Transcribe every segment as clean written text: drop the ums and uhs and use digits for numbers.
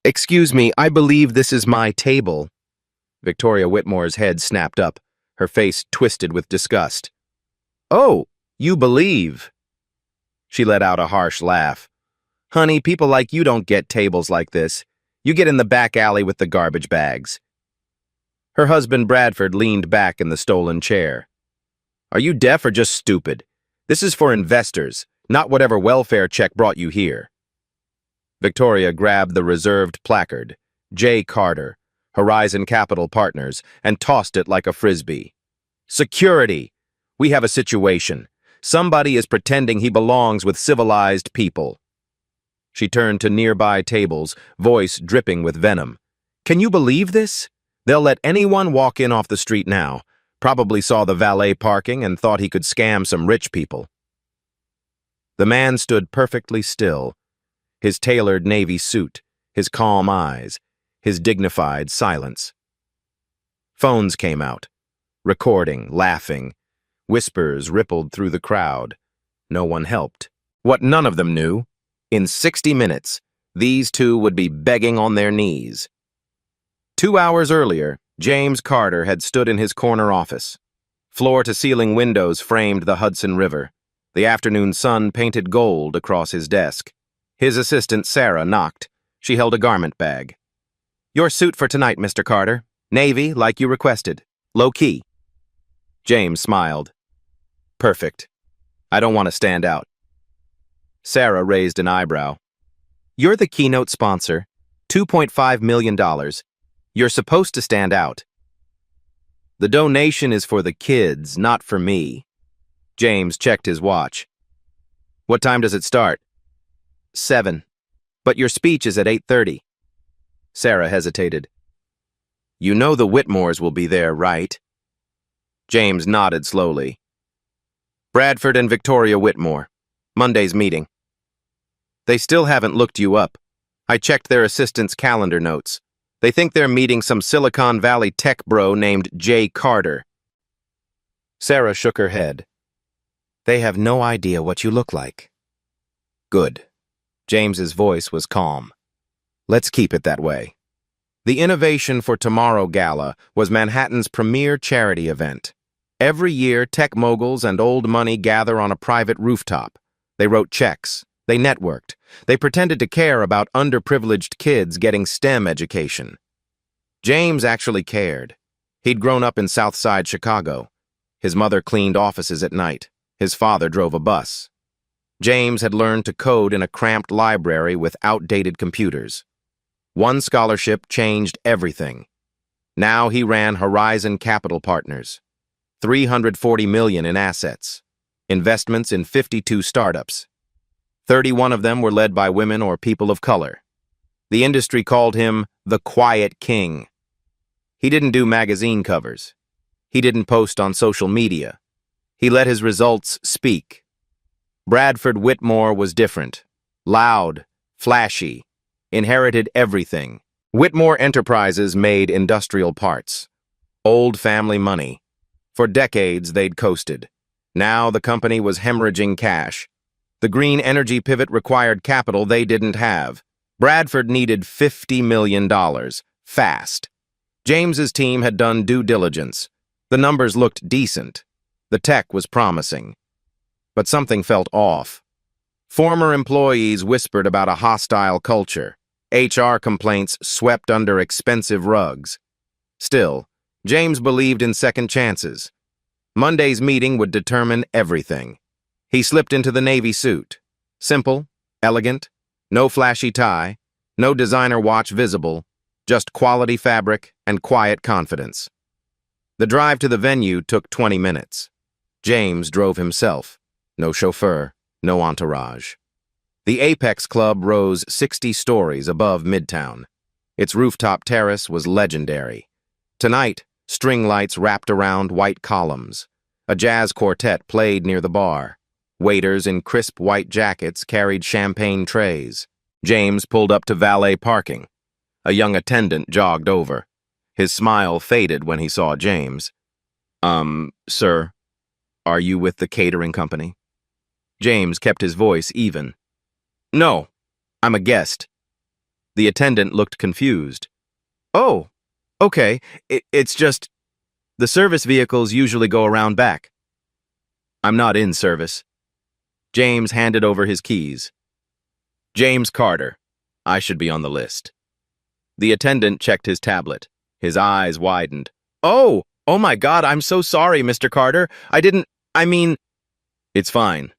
Excuse me, I believe this is my table. Victoria Whitmore's head snapped up, her face twisted with disgust. Oh, you believe? She let out a harsh laugh. Honey, people like you don't get tables like this. You get in the back alley with the garbage bags. Her husband Bradford leaned back in the stolen chair. Are you deaf or just stupid? This is for investors, not whatever welfare check brought you here. Victoria grabbed the reserved placard, J. Carter, Horizon Capital Partners, and tossed it like a frisbee. Security! We have a situation. Somebody is pretending he belongs with civilized people. She turned to nearby tables, voice dripping with venom. Can you believe this? They'll let anyone walk in off the street now. Probably saw the valet parking and thought he could scam some rich people. The man stood perfectly still, his tailored navy suit, his calm eyes, his dignified silence. Phones came out, recording, laughing. Whispers rippled through the crowd. No one helped. What none of them knew, in 60 minutes, these two would be begging on their knees. 2 hours earlier, James Carter had stood in his corner office. Floor-to-ceiling windows framed the Hudson River. The afternoon sun painted gold across his desk. His assistant, Sarah, knocked. She held a garment bag. Your suit for tonight, Mr. Carter. Navy, like you requested. Low-key. James smiled. Perfect. I don't want to stand out. Sarah raised an eyebrow. You're the keynote sponsor. $2.5 million. You're supposed to stand out. The donation is for the kids, not for me. James checked his watch. What time does it start? 7. But your speech is at 8:30. Sarah hesitated. You know the Whitmores will be there, right? James nodded slowly. Bradford and Victoria Whitmore. Monday's meeting. They still haven't looked you up. I checked their assistant's calendar notes. They think they're meeting some Silicon Valley tech bro named J. Carter. Sarah shook her head. They have no idea what you look like. Good. James's voice was calm. Let's keep it that way. The Innovation for Tomorrow Gala was Manhattan's premier charity event. Every year, tech moguls and old money gather on a private rooftop. They wrote checks. They networked. They pretended to care about underprivileged kids getting STEM education. James actually cared. He'd grown up in South Side Chicago. His mother cleaned offices at night. His father drove a bus. James had learned to code in a cramped library with outdated computers. One scholarship changed everything. Now he ran Horizon Capital Partners. $340 million in assets. Investments in 52 startups. 31 of them were led by women or people of color. The industry called him the Quiet King. He didn't do magazine covers. He didn't post on social media. He let his results speak. Bradford Whitmore was different. Loud, flashy, inherited everything. Whitmore Enterprises made industrial parts. Old family money. For decades, they'd coasted. Now the company was hemorrhaging cash. The green energy pivot required capital they didn't have. Bradford needed $50 million, fast. James's team had done due diligence. The numbers looked decent. The tech was promising. But something felt off. Former employees whispered about a hostile culture. HR complaints swept under expensive rugs. Still, James believed in second chances. Monday's meeting would determine everything. He slipped into the navy suit. Simple, elegant, no flashy tie, no designer watch visible, just quality fabric and quiet confidence. The drive to the venue took 20 minutes. James drove himself. No chauffeur, no entourage. The Apex Club rose 60 stories above Midtown. Its rooftop terrace was legendary. Tonight, string lights wrapped around white columns. A jazz quartet played near the bar. Waiters in crisp white jackets carried champagne trays. James pulled up to valet parking. A young attendant jogged over. His smile faded when he saw James. Sir, are you with the catering company? James kept his voice even. No, I'm a guest. The attendant looked confused. Oh, okay, it's just, the service vehicles usually go around back. I'm not in service. James handed over his keys. James Carter. I should be on the list. The attendant checked his tablet. His eyes widened. Oh my God, I'm so sorry, Mr. Carter. I mean... It's fine.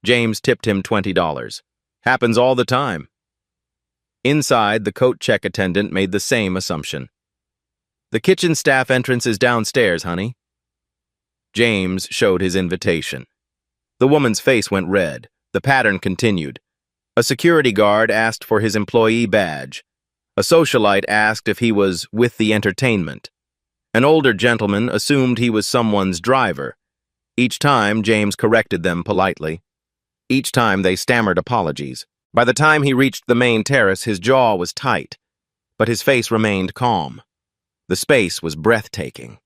James tipped him $20. Happens all the time. Inside, the coat check attendant made the same assumption. The kitchen staff entrance is downstairs, honey. James showed his invitation. The woman's face went red. The pattern continued. A security guard asked for his employee badge. A socialite asked if he was with the entertainment. An older gentleman assumed he was someone's driver. Each time, James corrected them politely. Each time, they stammered apologies. By the time he reached the main terrace, his jaw was tight, but his face remained calm. The space was breathtaking.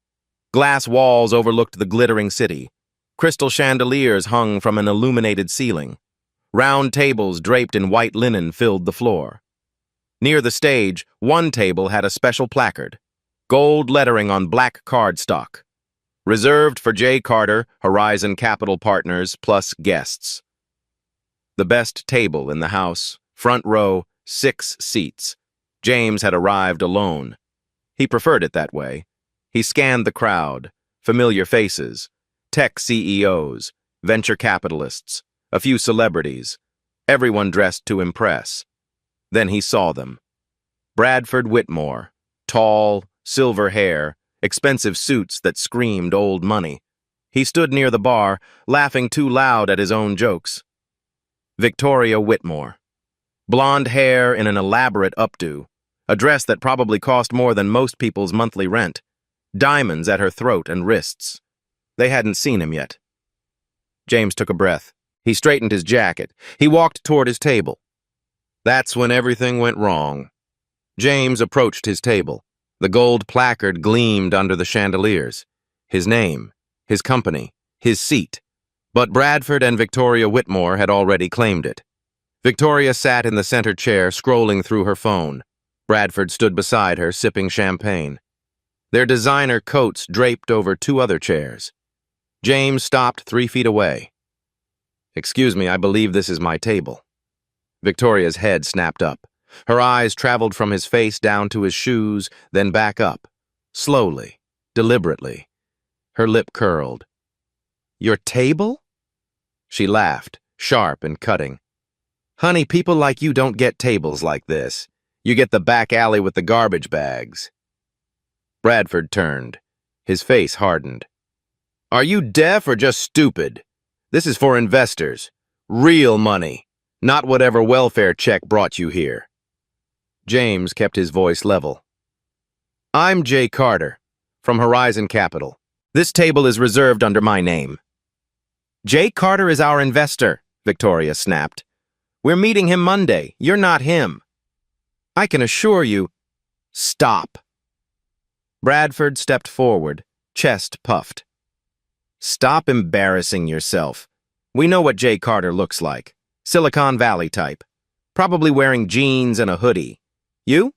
Glass walls overlooked the glittering city. Crystal chandeliers hung from an illuminated ceiling. Round tables draped in white linen filled the floor. Near the stage, one table had a special placard. Gold lettering on black cardstock. Reserved for J. Carter, Horizon Capital Partners, plus guests. The best table in the house, front row, 6 seats. James had arrived alone. He preferred it that way. He scanned the crowd, familiar faces, tech CEOs, venture capitalists, a few celebrities, everyone dressed to impress. Then he saw them. Bradford Whitmore, tall, silver hair, expensive suits that screamed old money. He stood near the bar, laughing too loud at his own jokes. Victoria Whitmore. Blonde hair in an elaborate updo, a dress that probably cost more than most people's monthly rent. Diamonds at her throat and wrists. They hadn't seen him yet. James took a breath. He straightened his jacket. He walked toward his table. That's when everything went wrong. James approached his table. The gold placard gleamed under the chandeliers. His name, his company, his seat. But Bradford and Victoria Whitmore had already claimed it. Victoria sat in the center chair, scrolling through her phone. Bradford stood beside her, sipping champagne. Their designer coats draped over 2 other chairs. James stopped 3 feet away. Excuse me, I believe this is my table. Victoria's head snapped up. Her eyes traveled from his face down to his shoes, then back up. Slowly, deliberately. Her lip curled. Your table? She laughed, sharp and cutting. Honey, people like you don't get tables like this. You get the back alley with the garbage bags. Bradford turned. His face hardened. Are you deaf or just stupid? This is for investors. Real money. Not whatever welfare check brought you here. James kept his voice level. I'm J. Carter, from Horizon Capital. This table is reserved under my name. J. Carter is our investor, Victoria snapped. We're meeting him Monday. You're not him. I can assure you... Stop. Bradford stepped forward, chest puffed. Stop embarrassing yourself. We know what J. Carter looks like. Silicon Valley type. Probably wearing jeans and a hoodie. You?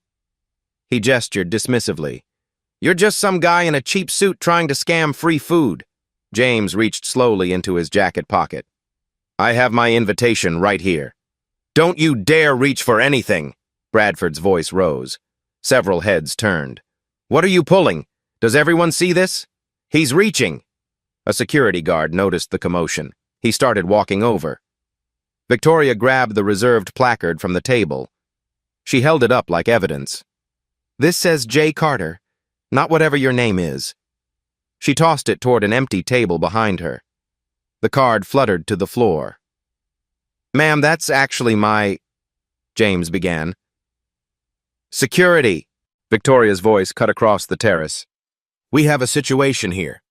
He gestured dismissively. You're just some guy in a cheap suit trying to scam free food. James reached slowly into his jacket pocket. I have my invitation right here. Don't you dare reach for anything. Bradford's voice rose. Several heads turned. What are you pulling? Does everyone see this? He's reaching. A security guard noticed the commotion. He started walking over. Victoria grabbed the reserved placard from the table. She held it up like evidence. This says J. Carter, not whatever your name is. She tossed it toward an empty table behind her. The card fluttered to the floor. Ma'am, that's actually my... James began. Security! Victoria's voice cut across the terrace. We have a situation here.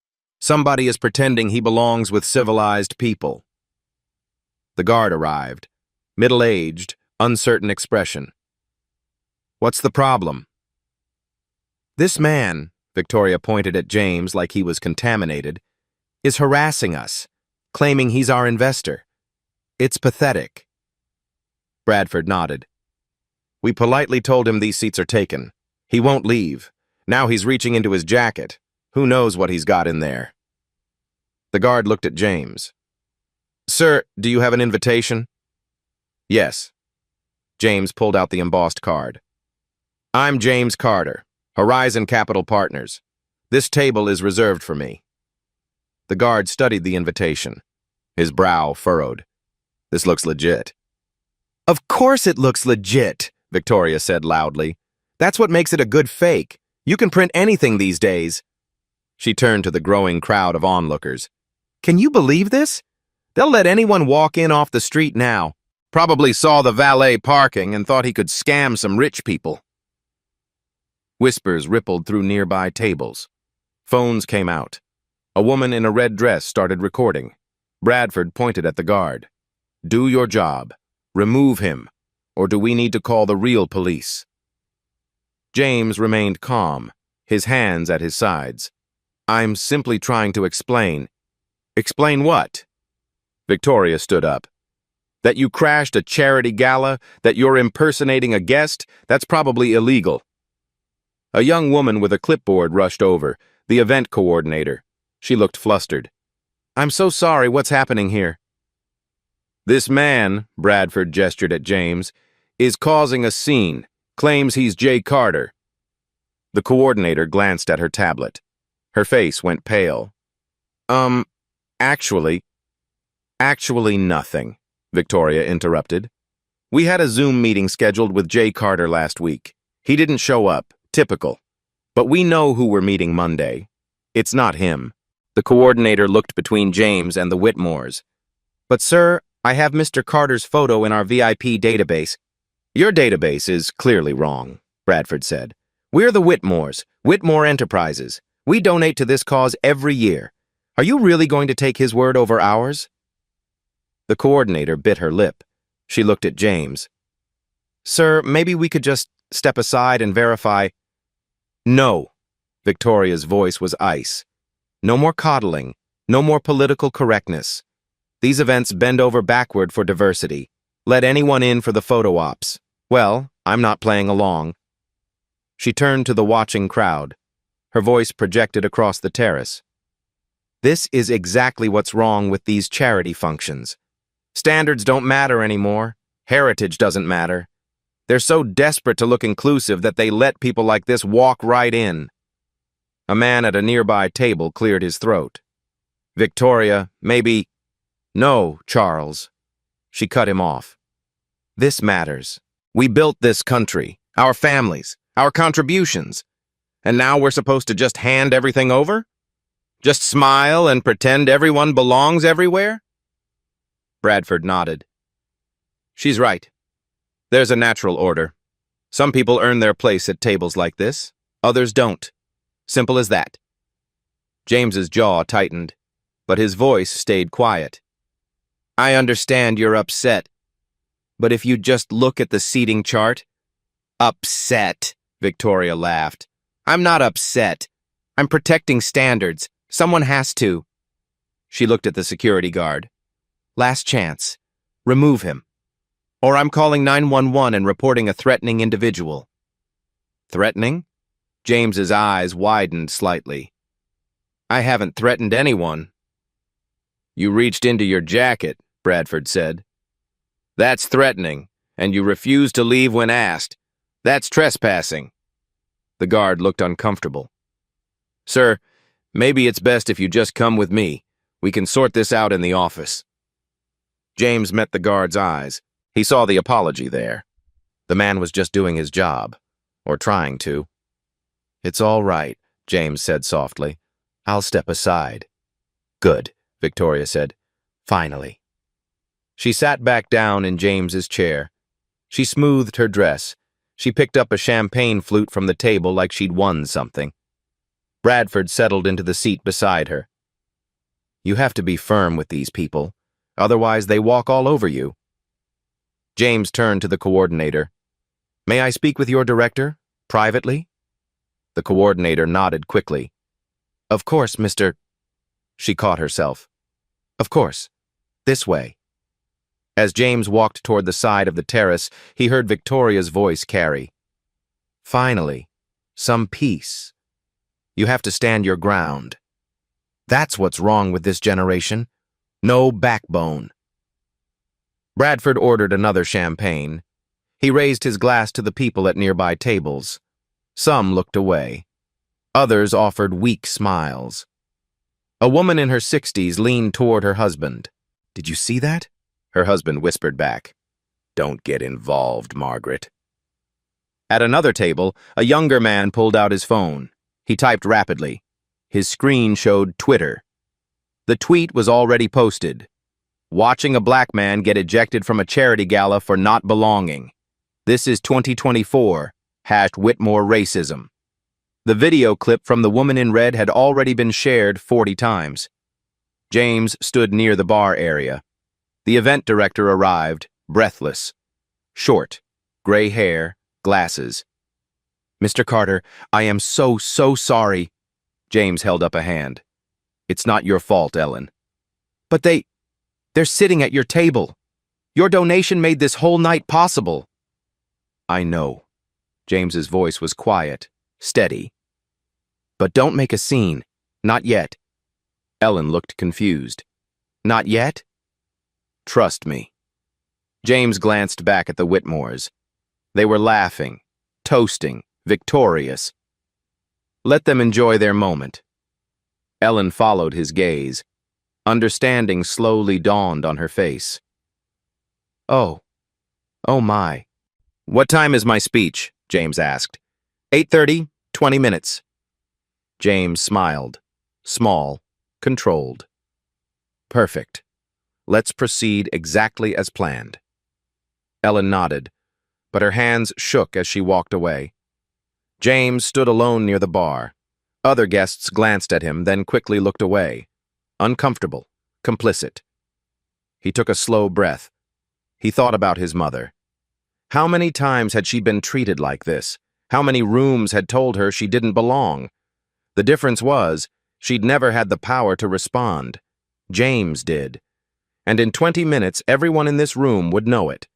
Somebody is pretending he belongs with civilized people. The guard arrived. Middle-aged, uncertain expression. What's the problem? This man, Victoria pointed at James like he was contaminated, is harassing us, claiming he's our investor. It's pathetic. Bradford nodded. We politely told him these seats are taken. He won't leave. Now he's reaching into his jacket. Who knows what he's got in there? The guard looked at James. Sir, do you have an invitation? Yes. James pulled out the embossed card. I'm James Carter, Horizon Capital Partners. This table is reserved for me. The guard studied the invitation. His brow furrowed. This looks legit. Of course it looks legit, Victoria said loudly. That's what makes it a good fake. You can print anything these days. She turned to the growing crowd of onlookers. Can you believe this? They'll let anyone walk in off the street now. Probably saw the valet parking and thought he could scam some rich people. Whispers rippled through nearby tables. Phones came out. A woman in a red dress started recording. Bradford pointed at the guard. Do your job. Remove him. Or do we need to call the real police? James remained calm, his hands at his sides. I'm simply trying to explain. Explain what? Victoria stood up. That you crashed a charity gala, that you're impersonating a guest, that's probably illegal. A young woman with a clipboard rushed over, the event coordinator. She looked flustered. I'm so sorry, what's happening here? This man, Bradford gestured at James, is causing a scene, claims he's Jay Carter. The coordinator glanced at her tablet. Her face went pale. Actually nothing, Victoria interrupted. We had a Zoom meeting scheduled with Jay Carter last week. He didn't show up, typical. But we know who we're meeting Monday. It's not him. The coordinator looked between James and the Whitmores. But sir, I have Mr. Carter's photo in our VIP database. Your database is clearly wrong, Bradford said. We're the Whitmores, Whitmore Enterprises. We donate to this cause every year. Are you really going to take his word over ours? The coordinator bit her lip. She looked at James. Sir, maybe we could just step aside and verify. No. Victoria's voice was ice. No more coddling. No more political correctness. These events bend over backward for diversity. Let anyone in for the photo ops. Well, I'm not playing along. She turned to the watching crowd. Her voice projected across the terrace. This is exactly what's wrong with these charity functions. Standards don't matter anymore. Heritage doesn't matter. They're so desperate to look inclusive that they let people like this walk right in. A man at a nearby table cleared his throat. Victoria, maybe... No, Charles. She cut him off. This matters. We built this country, our families, our contributions. And now we're supposed to just hand everything over? Just smile and pretend everyone belongs everywhere? Bradford nodded. She's right. There's a natural order. Some people earn their place at tables like this, others don't. Simple as that. James's jaw tightened, but his voice stayed quiet. I understand you're upset, but if you just look at the seating chart... Upset, Victoria laughed. I'm not upset. I'm protecting standards. Someone has to. She looked at the security guard. Last chance. Remove him. Or I'm calling 911 and reporting a threatening individual. Threatening? James's eyes widened slightly. I haven't threatened anyone. You reached into your jacket, Bradford said. That's threatening, and you refused to leave when asked. That's trespassing. The guard looked uncomfortable. Sir, maybe it's best if you just come with me. We can sort this out in the office. James met the guard's eyes. He saw the apology there. The man was just doing his job, or trying to. It's all right, James said softly. I'll step aside. Good, Victoria said. Finally. She sat back down in James's chair. She smoothed her dress. She picked up a champagne flute from the table like she'd won something. Bradford settled into the seat beside her. You have to be firm with these people, otherwise they walk all over you. James turned to the coordinator. May I speak with your director, privately? The coordinator nodded quickly. Of course, Mr. She caught herself. Of course. This way. As James walked toward the side of the terrace, he heard Victoria's voice carry. Finally, some peace. You have to stand your ground. That's what's wrong with this generation. No backbone. Bradford ordered another champagne. He raised his glass to the people at nearby tables. Some looked away. Others offered weak smiles. A woman in her 60s leaned toward her husband. "Did you see that?" Her husband whispered back. "Don't get involved, Margaret." At another table, a younger man pulled out his phone. He typed rapidly. His screen showed Twitter. The tweet was already posted. Watching a black man get ejected from a charity gala for not belonging. This is 2024. #Whitmore racism. The video clip from the woman in red had already been shared 40 times. James stood near the bar area. The event director arrived, breathless. Short, gray hair, glasses. "Mr. Carter, I am so sorry." James held up a hand. "It's not your fault, Ellen." "But they're sitting at your table. Your donation made this whole night possible." "I know." James's voice was quiet, steady. "But don't make a scene. Not yet." Ellen looked confused. "Not yet?" "Trust me." James glanced back at the Whitmores. They were laughing, toasting, victorious. Let them enjoy their moment. Ellen followed his gaze. Understanding slowly dawned on her face. Oh my. "What time is my speech?" James asked. 8:30, 20 minutes. James smiled. Small, controlled. "Perfect. Let's proceed exactly as planned." Ellen nodded, but her hands shook as she walked away. James stood alone near the bar. Other guests glanced at him, then quickly looked away. Uncomfortable, complicit. He took a slow breath. He thought about his mother. How many times had she been treated like this? How many rooms had told her she didn't belong? The difference was, she'd never had the power to respond. James did. And in 20 minutes, everyone in this room would know it.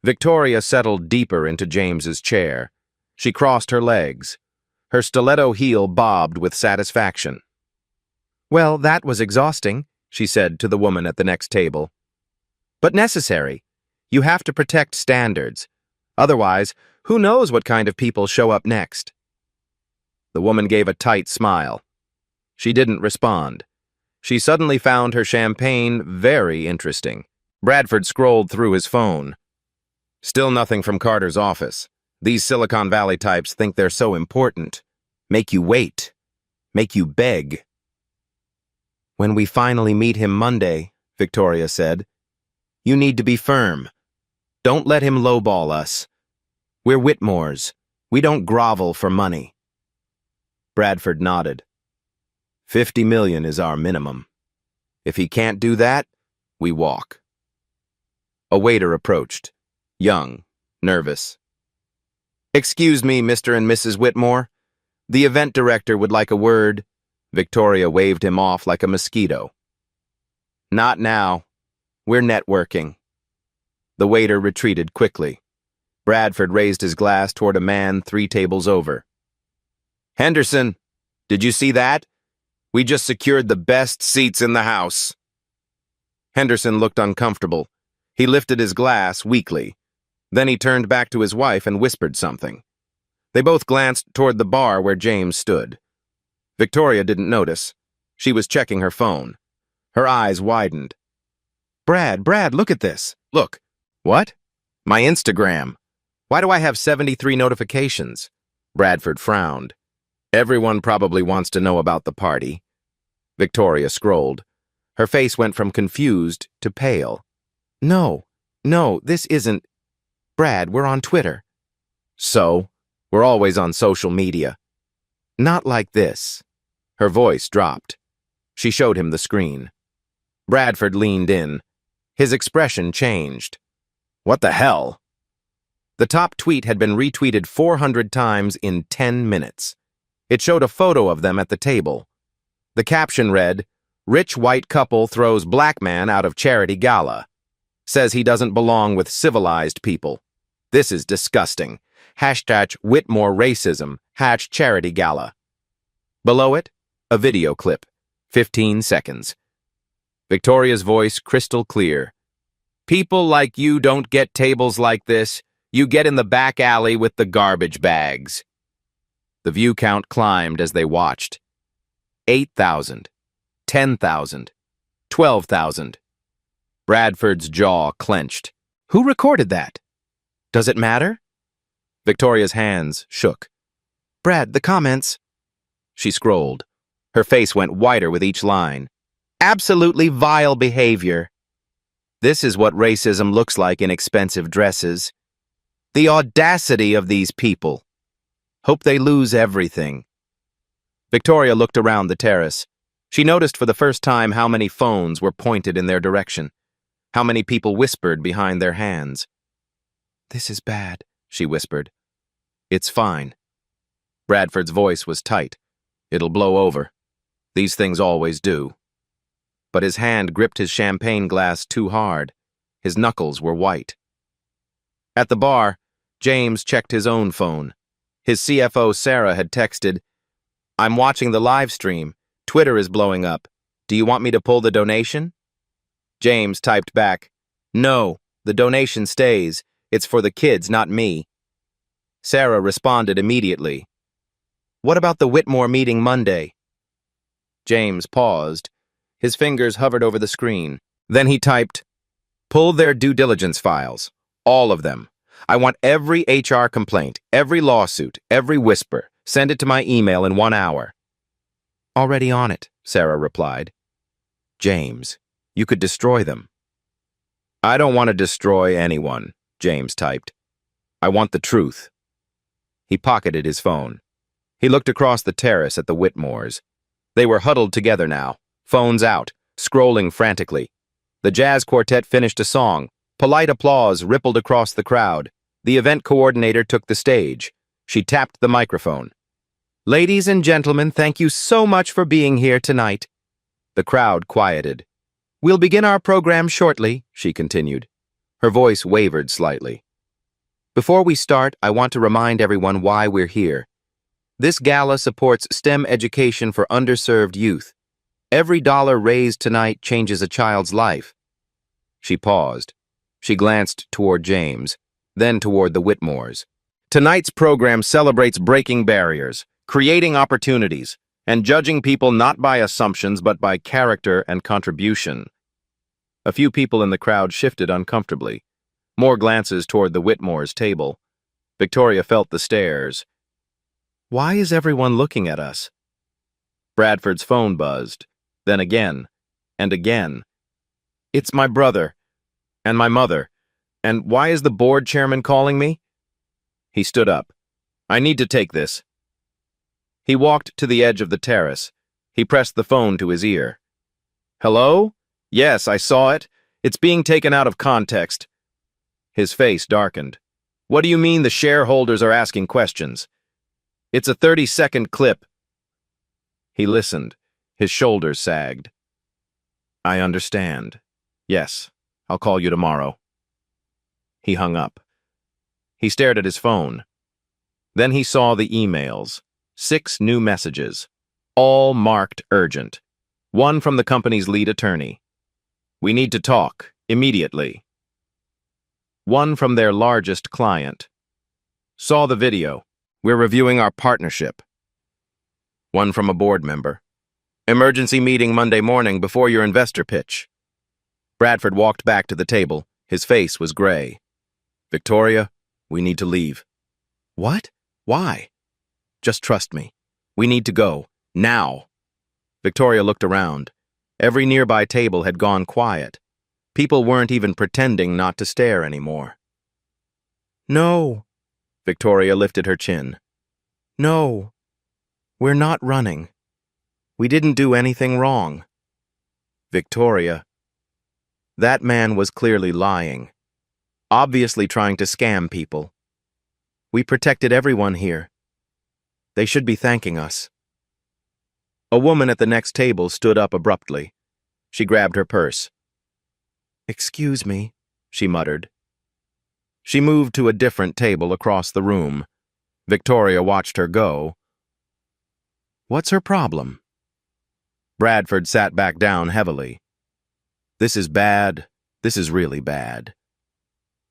Victoria settled deeper into James's chair. She crossed her legs. Her stiletto heel bobbed with satisfaction. "Well, that was exhausting," she said to the woman at the next table. "But necessary. You have to protect standards. Otherwise, who knows what kind of people show up next?" The woman gave a tight smile. She didn't respond. She suddenly found her champagne very interesting. Bradford scrolled through his phone. Still nothing from Carter's office. These Silicon Valley types think they're so important. Make you wait. Make you beg. "When we finally meet him Monday," Victoria said, "you need to be firm. Don't let him lowball us. We're Whitmores. We don't grovel for money." Bradford nodded. 50 million is our minimum. If he can't do that, we walk. A waiter approached. Young, nervous. "Excuse me, Mr. and Mrs. Whitmore. The event director would like a word." Victoria waved him off like a mosquito. "Not now. We're networking." The waiter retreated quickly. Bradford raised his glass toward a man 3 tables over. "Henderson, did you see that? We just secured the best seats in the house." Henderson looked uncomfortable. He lifted his glass weakly. Then he turned back to his wife and whispered something. They both glanced toward the bar where James stood. Victoria didn't notice. She was checking her phone. Her eyes widened. Brad, look at this. Look." "What?" "My Instagram. Why do I have 73 notifications?" Bradford frowned. "Everyone probably wants to know about the party." Victoria scrolled. Her face went from confused to pale. No, this isn't... Brad, we're on Twitter." "So? We're always on social media." "Not like this." Her voice dropped. She showed him the screen. Bradford leaned in. His expression changed. "What the hell?" The top tweet had been retweeted 400 times in 10 minutes. It showed a photo of them at the table. The caption read, "Rich white couple throws black man out of charity gala." Says he doesn't belong with civilized people. This is disgusting. Hashtag Whitmore racism. Charity gala. Below it, a video clip. 15 seconds. Victoria's voice crystal clear. People like you don't get tables like this. You get in the back alley with the garbage bags. The view count climbed as they watched. 8,000. 10,000. 12,000. Bradford's jaw clenched. Who recorded that? Does it matter? Victoria's hands shook. Brad, the comments. She scrolled. Her face went whiter with each line. Absolutely vile behavior. This is what racism looks like in expensive dresses. The audacity of these people. Hope they lose everything. Victoria looked around the terrace. She noticed for the first time how many phones were pointed in their direction. How many people whispered behind their hands. This is bad, she whispered. It's fine. Bradford's voice was tight. It'll blow over. These things always do. But his hand gripped his champagne glass too hard. His knuckles were white. At the bar, James checked his own phone. His CFO, Sarah, had texted, I'm watching the live stream. Twitter is blowing up. Do you want me to pull the donation? James typed back, No, the donation stays. It's for the kids, not me. Sarah responded immediately. What about the Whitmore meeting Monday? James paused. His fingers hovered over the screen. Then he typed, Pull their due diligence files. All of them. I want every HR complaint, every lawsuit, every whisper. Send it to my email in 1 hour. Already on it, Sarah replied. James, you could destroy them. I don't want to destroy anyone, James typed. I want the truth. He pocketed his phone. He looked across the terrace at the Whitmores. They were huddled together now, phones out, scrolling frantically. The jazz quartet finished a song. Polite applause rippled across the crowd. The event coordinator took the stage. She tapped the microphone. Ladies and gentlemen, thank you so much for being here tonight. The crowd quieted. We'll begin our program shortly, she continued. Her voice wavered slightly. Before we start, I want to remind everyone why we're here. This gala supports STEM education for underserved youth. Every dollar raised tonight changes a child's life. She paused. She glanced toward James, then toward the Whitmores. Tonight's program celebrates breaking barriers, creating opportunities, and judging people not by assumptions but by character and contribution. A few people in the crowd shifted uncomfortably. More glances toward the Whitmores' table. Victoria felt the stares. Why is everyone looking at us? Bradford's phone buzzed, then again, and again. It's my brother, and my mother, and why is the board chairman calling me? He stood up. I need to take this. He walked to the edge of the terrace. He pressed the phone to his ear. Hello? Yes, I saw it. It's being taken out of context. His face darkened. What do you mean the shareholders are asking questions? It's a 30-second clip. He listened. His shoulders sagged. I understand. Yes, I'll call you tomorrow. He hung up. He stared at his phone. Then he saw the emails. 6 new messages, all marked urgent. One from the company's lead attorney. We need to talk, immediately. One from their largest client. Saw the video. We're reviewing our partnership. One from a board member. Emergency meeting Monday morning before your investor pitch. Bradford walked back to the table. His face was gray. Victoria, we need to leave. What? Why? Just trust me. We need to go. Now. Victoria looked around. Every nearby table had gone quiet. People weren't even pretending not to stare anymore. No. Victoria lifted her chin. No. We're not running. We didn't do anything wrong. Victoria. That man was clearly lying. Obviously trying to scam people. We protected everyone here. They should be thanking us. A woman at the next table stood up abruptly. She grabbed her purse. Excuse me, she muttered. She moved to a different table across the room. Victoria watched her go. What's her problem? Bradford sat back down heavily. This is bad. This is really bad.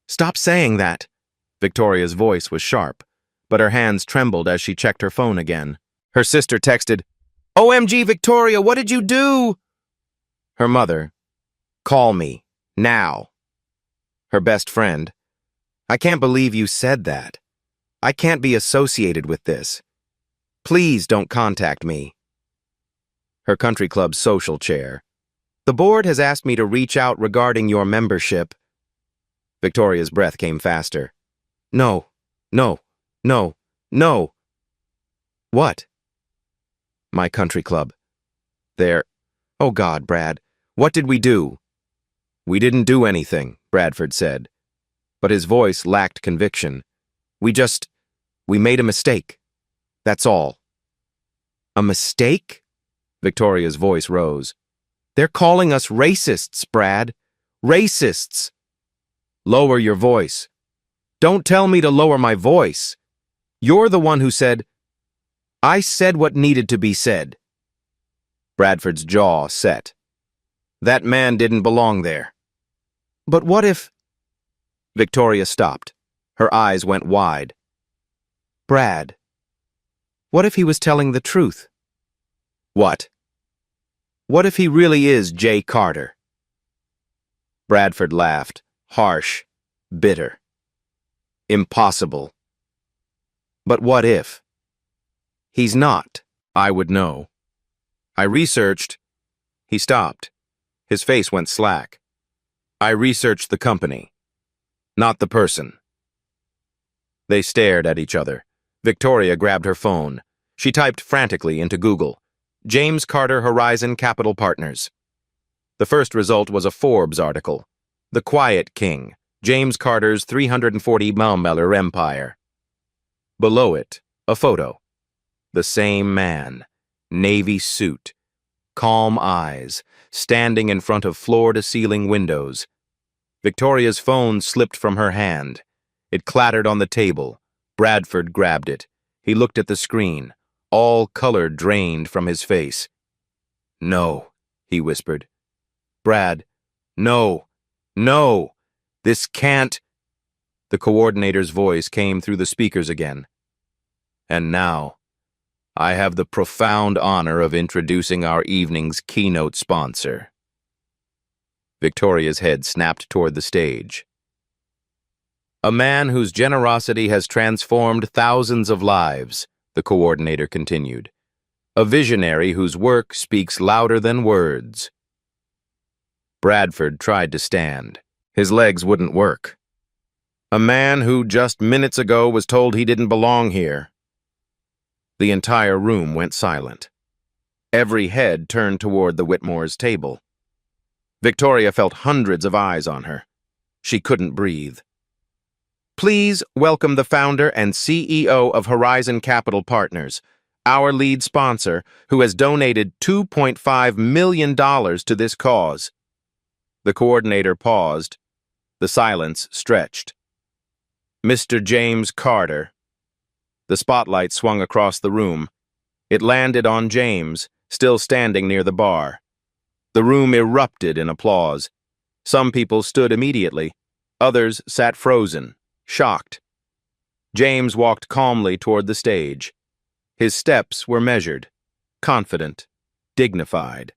Stop saying that. Victoria's voice was sharp, but her hands trembled as she checked her phone again. Her sister texted, OMG, Victoria, what did you do? Her mother, call me, now. Her best friend, I can't believe you said that. I can't be associated with this. Please don't contact me. Her country club's social chair, the board has asked me to reach out regarding your membership. Victoria's breath came faster. No, no, no, no. What? My country club. There. Oh God, Brad, what did we do? We didn't do anything, Bradford said. But his voice lacked conviction. We made a mistake. That's all. A mistake? Victoria's voice rose. They're calling us racists, Brad. Racists. Lower your voice. Don't tell me to lower my voice. You're the one who said, I said what needed to be said. Bradford's jaw set. That man didn't belong there. But what if... Victoria stopped. Her eyes went wide. Brad, what if he was telling the truth? What? What if he really is Jay Carter? Bradford laughed, harsh, bitter. Impossible. But what if? He's not. I would know. I researched. He stopped. His face went slack. I researched the company, not the person. They stared at each other. Victoria grabbed her phone. She typed frantically into Google, James Carter Horizon Capital Partners. The first result was a Forbes article, The Quiet King, James Carter's $340 million empire. Below it, a photo. The same man, navy suit, calm eyes, standing in front of floor-to-ceiling windows. Victoria's phone slipped from her hand. It clattered on the table. Bradford grabbed it. He looked at the screen. All color drained from his face. No, he whispered. Brad, no, no, this can't. The coordinator's voice came through the speakers again. And now, I have the profound honor of introducing our evening's keynote sponsor. Victoria's head snapped toward the stage. A man whose generosity has transformed thousands of lives, the coordinator continued. A visionary whose work speaks louder than words. Bradford tried to stand. His legs wouldn't work. A man who just minutes ago was told he didn't belong here. The entire room went silent. Every head turned toward the Whitmore's table. Victoria felt hundreds of eyes on her. She couldn't breathe. Please welcome the founder and CEO of Horizon Capital Partners, our lead sponsor, who has donated $2.5 million to this cause. The coordinator paused. The silence stretched. Mr. James Carter. The spotlight swung across the room. It landed on James, still standing near the bar. The room erupted in applause. Some people stood immediately. Others sat frozen, shocked. James walked calmly toward the stage. His steps were measured, confident, dignified.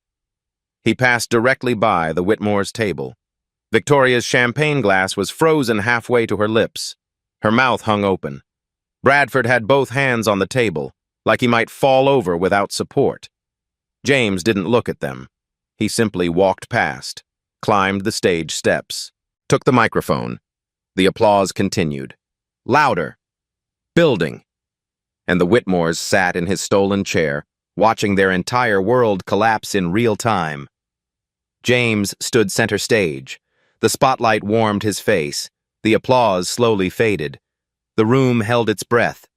He passed directly by the Whitmore's table. Victoria's champagne glass was frozen halfway to her lips. Her mouth hung open. Bradford had both hands on the table, like he might fall over without support. James didn't look at them. He simply walked past, climbed the stage steps, took the microphone. The applause continued. Louder. Building. And the Whitmores sat in his stolen chair, watching their entire world collapse in real time. James stood center stage. The spotlight warmed his face. The applause slowly faded. The room held its breath.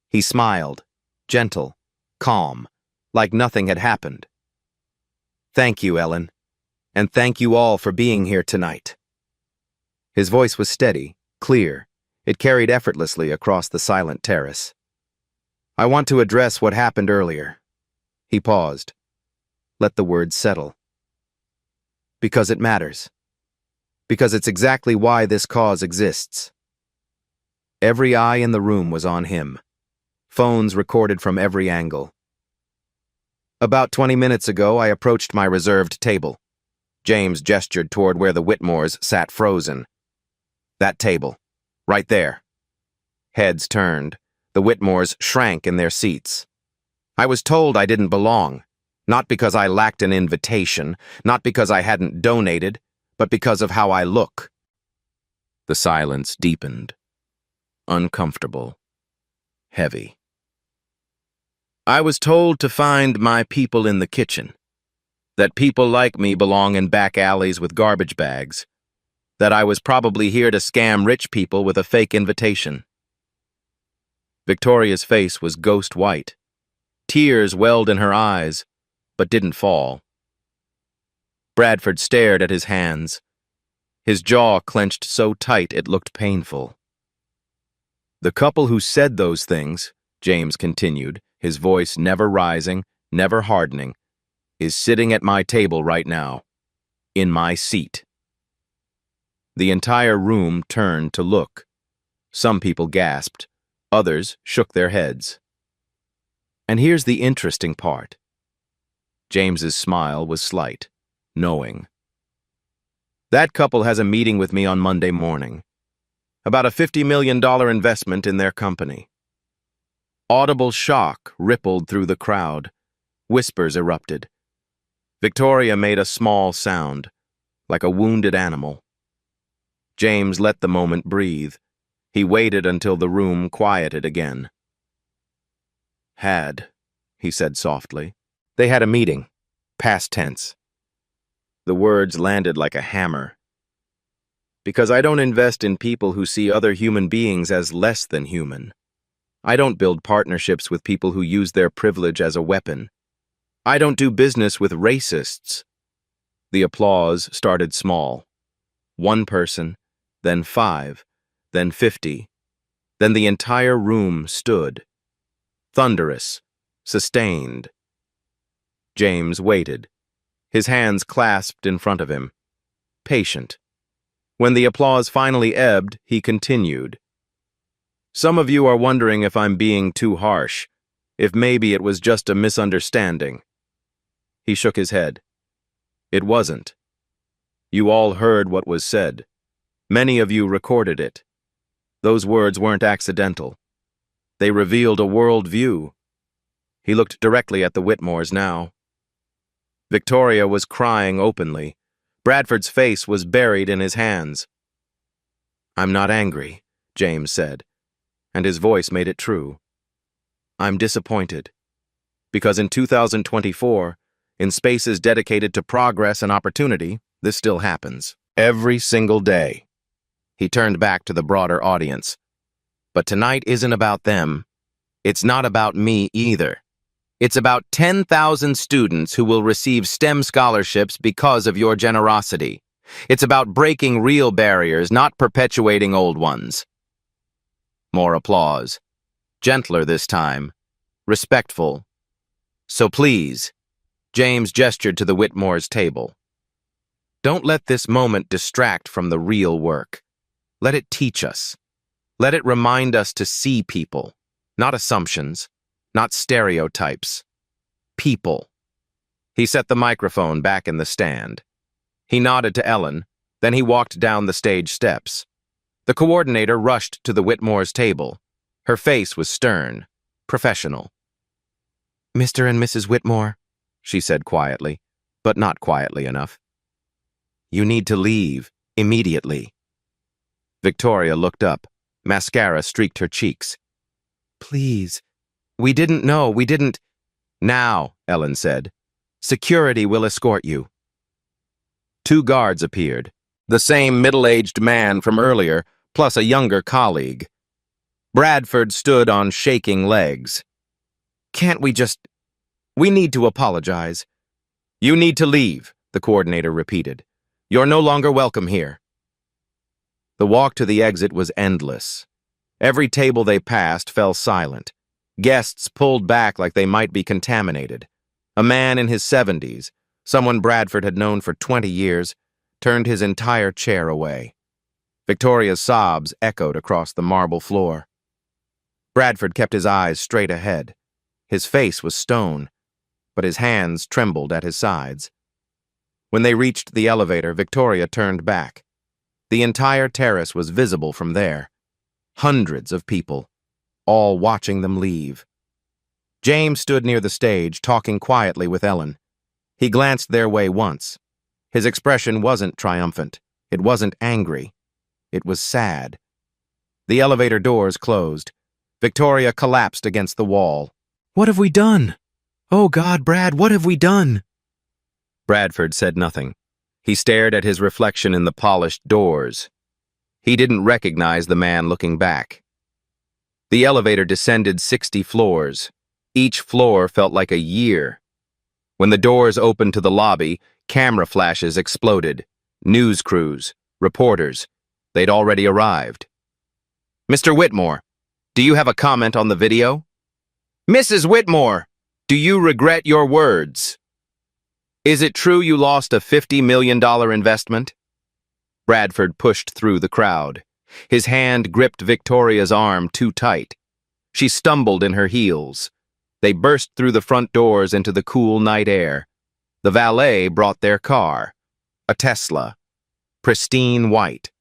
He smiled, gentle, calm, like nothing had happened. Thank you, Ellen, and thank you all for being here tonight. His voice was steady, clear. It carried effortlessly across the silent terrace. I want to address what happened earlier. He paused. Let the words settle. Because it matters. Because it's exactly why this cause exists. Every eye in the room was on him. Phones recorded from every angle. About 20 minutes ago, I approached my reserved table. James gestured toward where the Whitmores sat frozen. That table. Right there. Heads turned. The Whitmores shrank in their seats. I was told I didn't belong. Not because I lacked an invitation, not because I hadn't donated, but because of how I look. The silence deepened. Uncomfortable. Heavy. I was told to find my people in the kitchen. That people like me belong in back alleys with garbage bags. That I was probably here to scam rich people with a fake invitation. Victoria's face was ghost white. Tears welled in her eyes, but didn't fall. Bradford stared at his hands. His jaw clenched so tight it looked painful. The couple who said those things, James continued, his voice never rising, never hardening, is sitting at my table right now, in my seat. The entire room turned to look. Some people gasped, others shook their heads. And here's the interesting part. James's smile was slight, knowing. That couple has a meeting with me on Monday morning. About a $50 million investment in their company. Audible shock rippled through the crowd. Whispers erupted. Victoria made a small sound, like a wounded animal. James let the moment breathe. He waited until the room quieted again. He said softly. They had a meeting. Past tense. The words landed like a hammer. Because I don't invest in people who see other human beings as less than human. I don't build partnerships with people who use their privilege as a weapon. I don't do business with racists. The applause started small. 1 person, then 5, then 50. Then the entire room stood. Thunderous, sustained. James waited, his hands clasped in front of him. Patient. When the applause finally ebbed, he continued. Some of you are wondering if I'm being too harsh, if maybe it was just a misunderstanding. He shook his head. It wasn't. You all heard what was said. Many of you recorded it. Those words weren't accidental. They revealed a worldview. He looked directly at the Whitmores now. Victoria was crying openly. Bradford's face was buried in his hands. I'm not angry, James said, and his voice made it true. I'm disappointed. Because in 2024, in spaces dedicated to progress and opportunity, this still happens. Every single day. He turned back to the broader audience. But tonight isn't about them. It's not about me either. It's about 10,000 students who will receive STEM scholarships because of your generosity. It's about breaking real barriers, not perpetuating old ones. More applause. Gentler this time. Respectful. So please, James gestured to the Whitmores' table. Don't let this moment distract from the real work. Let it teach us. Let it remind us to see people, not assumptions, not stereotypes. People. He set the microphone back in the stand. He nodded to Ellen, then he walked down the stage steps. The coordinator rushed to the Whitmores' table. Her face was stern, professional. Mr. and Mrs. Whitmore, she said quietly, but not quietly enough. You need to leave, immediately. Victoria looked up. Mascara streaked her cheeks. Please. We didn't know, we didn't. Now, Ellen said. Security will escort you. 2 guards appeared. The same middle-aged man from earlier, plus a younger colleague. Bradford stood on shaking legs. Can't we just... We need to apologize. You need to leave, the coordinator repeated. You're no longer welcome here. The walk to the exit was endless. Every table they passed fell silent. Guests pulled back like they might be contaminated. A man in his 70s, someone Bradford had known for 20 years, turned his entire chair away. Victoria's sobs echoed across the marble floor. Bradford kept his eyes straight ahead. His face was stone, but his hands trembled at his sides. When they reached the elevator, Victoria turned back. The entire terrace was visible from there. Hundreds of people, all watching them leave. James stood near the stage, talking quietly with Ellen. He glanced their way once. His expression wasn't triumphant. It wasn't angry. It was sad. The elevator doors closed. Victoria collapsed against the wall. "What have we done? Oh God, Brad, what have we done?" Bradford said nothing. He stared at his reflection in the polished doors. He didn't recognize the man looking back. The elevator descended 60 floors. Each floor felt like a year. When the doors opened to the lobby, camera flashes exploded. News crews, reporters. They'd already arrived. "Mr. Whitmore, do you have a comment on the video?" "Mrs. Whitmore, do you regret your words? Is it true you lost a $50 million investment?" Bradford pushed through the crowd. His hand gripped Victoria's arm too tight. She stumbled in her heels. They burst through the front doors into the cool night air. The valet brought their car, a Tesla, pristine white.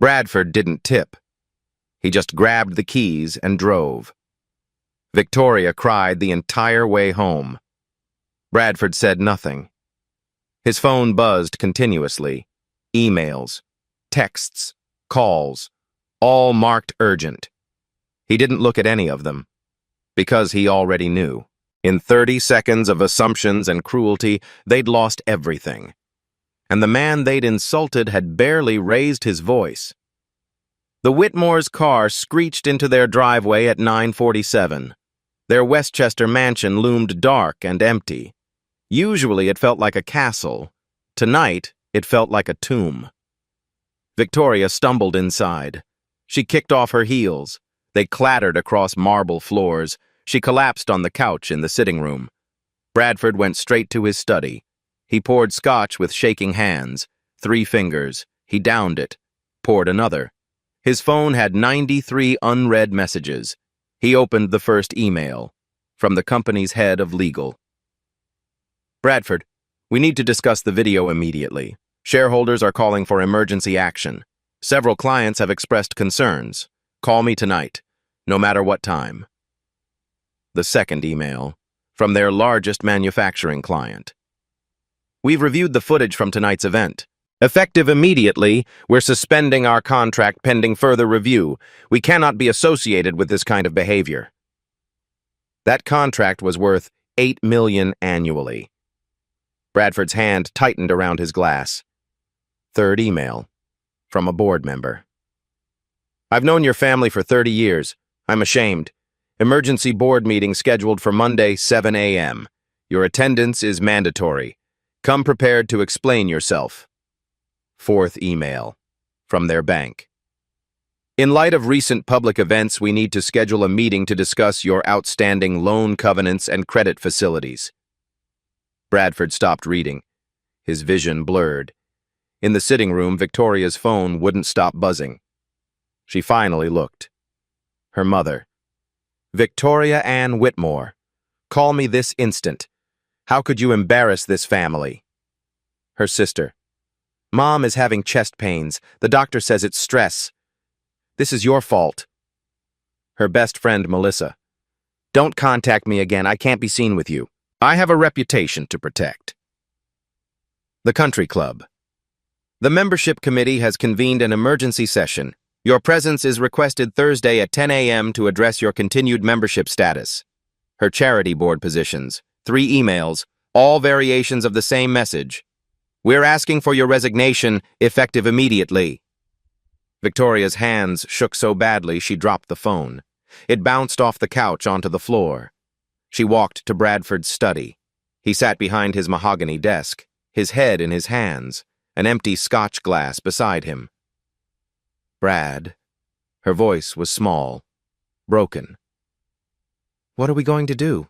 Bradford didn't tip. He just grabbed the keys and drove. Victoria cried the entire way home. Bradford said nothing. His phone buzzed continuously. Emails, texts, calls, all marked urgent. He didn't look at any of them, because he already knew. In 30 seconds of assumptions and cruelty, they'd lost everything. And the man they'd insulted had barely raised his voice. The Whitmore's car screeched into their driveway at 9:47. Their Westchester mansion loomed dark and empty. Usually it felt like a castle. Tonight, it felt like a tomb. Victoria stumbled inside. She kicked off her heels. They clattered across marble floors. She collapsed on the couch in the sitting room. Bradford went straight to his study. He poured scotch with shaking hands. 3 fingers. He downed it. Poured another. His phone had 93 unread messages. He opened the first email. From the company's head of legal. "Bradford, we need to discuss the video immediately. Shareholders are calling for emergency action. Several clients have expressed concerns. Call me tonight, no matter what time." The second email, from their largest manufacturing client. "We've reviewed the footage from tonight's event. Effective immediately, we're suspending our contract pending further review. We cannot be associated with this kind of behavior." That contract was worth $8 million annually. Bradford's hand tightened around his glass. Third email, from a board member. "I've known your family for 30 years. I'm ashamed. Emergency board meeting scheduled for Monday, 7 a.m. Your attendance is mandatory. Come prepared to explain yourself." Fourth email, from their bank. "In light of recent public events, we need to schedule a meeting to discuss your outstanding loan covenants and credit facilities." Bradford stopped reading. His vision blurred. In the sitting room, Victoria's phone wouldn't stop buzzing. She finally looked. Her mother. "Victoria Ann Whitmore, call me this instant. How could you embarrass this family?" Her sister. "Mom is having chest pains. The doctor says it's stress. This is your fault." Her best friend, Melissa. "Don't contact me again. I can't be seen with you. I have a reputation to protect." The Country Club. "The membership committee has convened an emergency session. Your presence is requested Thursday at 10 a.m. to address your continued membership status." Her charity board positions. 3 emails, all variations of the same message. "We're asking for your resignation, effective immediately." Victoria's hands shook so badly she dropped the phone. It bounced off the couch onto the floor. She walked to Bradford's study. He sat behind his mahogany desk, his head in his hands, an empty scotch glass beside him. Brad. Her voice was small, broken. What are we going to do?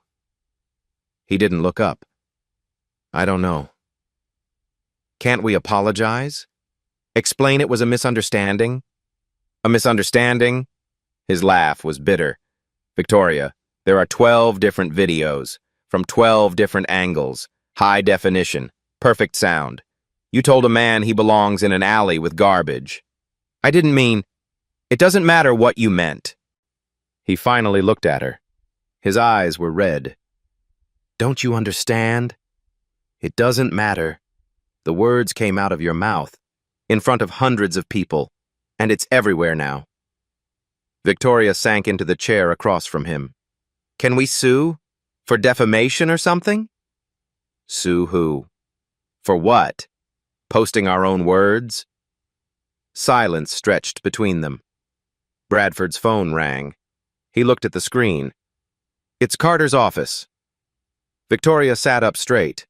He didn't look up. I don't know. Can't we apologize? Explain it was a misunderstanding? A misunderstanding? His laugh was bitter. Victoria, there are 12 different videos, from 12 different angles, high definition, perfect sound. You told a man he belongs in an alley with garbage. I didn't mean, it doesn't matter what you meant. He finally looked at her. His eyes were red. Don't you understand? It doesn't matter. The words came out of your mouth, in front of hundreds of people, and it's everywhere now. Victoria sank into the chair across from him. Can we sue? For defamation or something? Sue who? For what? Posting our own words? Silence stretched between them. Bradford's phone rang. He looked at the screen. It's Carter's office. Victoria sat up straight.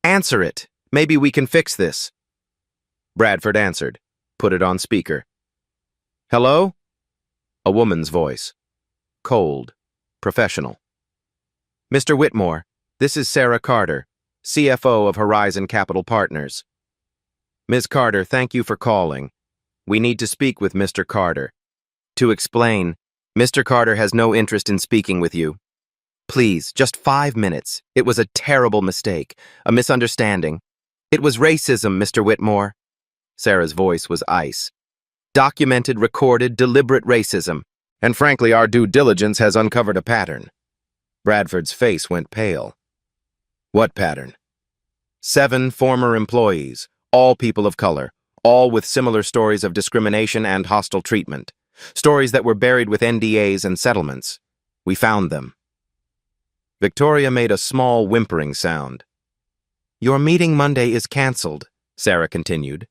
Answer it. Maybe we can fix this. Bradford answered, put it on speaker. Hello? A woman's voice. Cold. Professional. Mr. Whitmore, this is Sarah Carter, CFO of Horizon Capital Partners. Ms. Carter, thank you for calling. We need to speak with Mr. Carter. To explain, Mr. Carter has no interest in speaking with you. Please, just 5 minutes. It was a terrible mistake, a misunderstanding. It was racism, Mr. Whitmore. Sarah's voice was ice. Documented, recorded, deliberate racism. And frankly, our due diligence has uncovered a pattern. Bradford's face went pale. What pattern? 7 former employees, all people of color, all with similar stories of discrimination and hostile treatment. Stories that were buried with NDAs and settlements. We found them. Victoria made a small whimpering sound. Your meeting Monday is canceled, Sarah continued.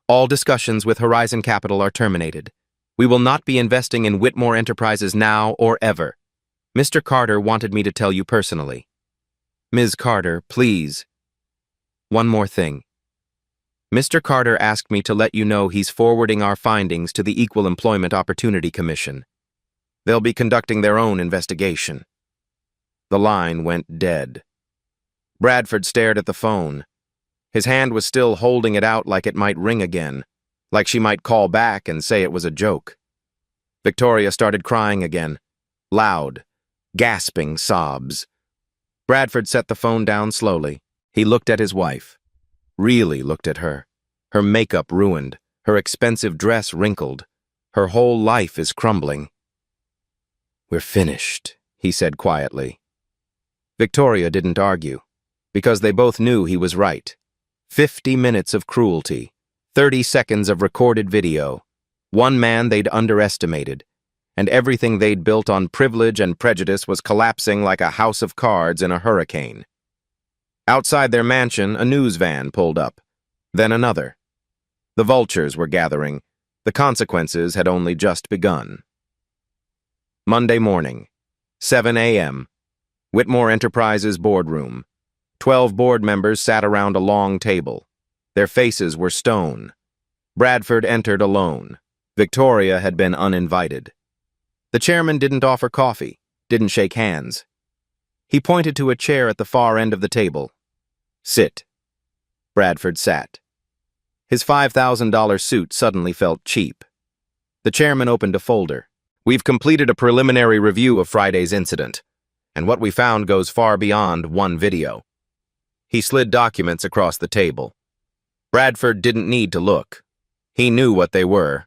All discussions with Horizon Capital are terminated. We will not be investing in Whitmore Enterprises now or ever. Mr. Carter wanted me to tell you personally. Ms. Carter, please. One more thing. Mr. Carter asked me to let you know he's forwarding our findings to the Equal Employment Opportunity Commission. They'll be conducting their own investigation. The line went dead. Bradford stared at the phone. His hand was still holding it out like it might ring again, like she might call back and say it was a joke. Victoria started crying again, loud, gasping sobs. Bradford set the phone down slowly. He looked at his wife. Really looked at her. Her makeup ruined, her expensive dress wrinkled. Her whole life is crumbling. We're finished, he said quietly. Victoria didn't argue, because they both knew he was right. 50 minutes of cruelty, 30 seconds of recorded video, one man they'd underestimated, and everything they'd built on privilege and prejudice was collapsing like a house of cards in a hurricane. Outside their mansion, a news van pulled up, then another. The vultures were gathering. The consequences had only just begun. Monday morning, 7 a.m., Whitmore Enterprises boardroom. 12 board members sat around a long table. Their faces were stone. Bradford entered alone. Victoria had been uninvited. The chairman didn't offer coffee, didn't shake hands. He pointed to a chair at the far end of the table. Sit. Bradford sat. His $5,000 suit suddenly felt cheap. The chairman opened a folder. We've completed a preliminary review of Friday's incident, and what we found goes far beyond one video. He slid documents across the table. Bradford didn't need to look. He knew what they were.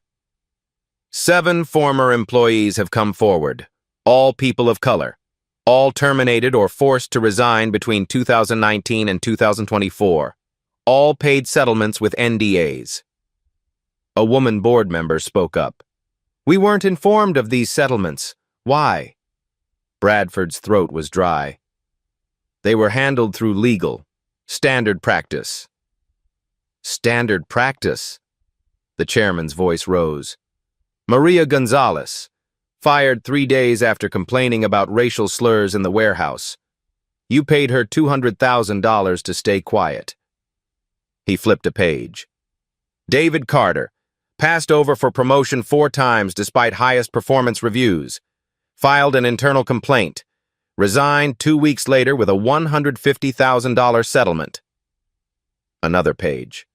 7 former employees have come forward, all people of color, all terminated or forced to resign between 2019 and 2024, all paid settlements with NDAs. A woman board member spoke up. We weren't informed of these settlements. Why? Bradford's throat was dry. They were handled through legal, standard practice. Standard practice? The chairman's voice rose. Maria Gonzalez, fired 3 days after complaining about racial slurs in the warehouse. You paid her $200,000 to stay quiet. He flipped a page. David Carter, Passed over for promotion 4 times despite highest performance reviews. Filed an internal complaint. Resigned 2 weeks later with a $150,000 settlement. Another page.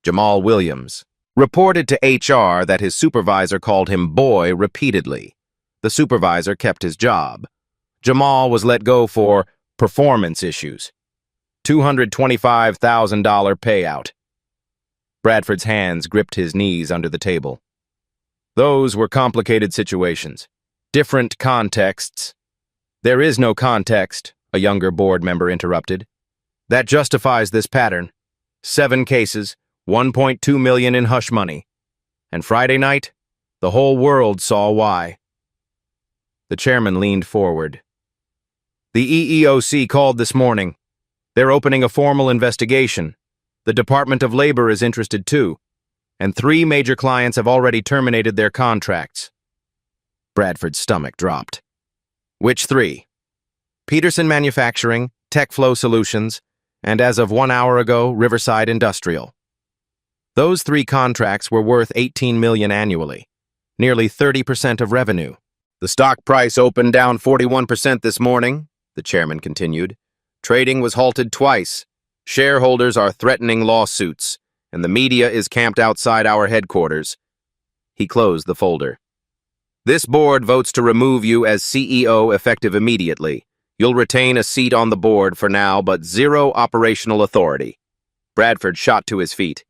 Jamal Williams reported to HR that his supervisor called him boy repeatedly. The supervisor kept his job. Jamal was let go for performance issues. $225,000 payout. Bradford's hands gripped his knees under the table. Those were complicated situations. Different contexts. There is no context, a younger board member interrupted. That justifies this pattern. 7 cases, $1.2 million in hush money. And Friday night, the whole world saw why. The chairman leaned forward. The EEOC called this morning. They're opening a formal investigation. The Department of Labor is interested too. And 3 major clients have already terminated their contracts. Bradford's stomach dropped. Which 3? Peterson Manufacturing, TechFlow Solutions, and as of 1 hour ago, Riverside Industrial. Those 3 contracts were worth $18 million annually, nearly 30% of revenue. The stock price opened down 41% this morning, the chairman continued. Trading was halted twice. Shareholders are threatening lawsuits, and the media is camped outside our headquarters. He closed the folder. This board votes to remove you as CEO effective immediately. You'll retain a seat on the board for now, but 0 operational authority. Bradford shot to his feet.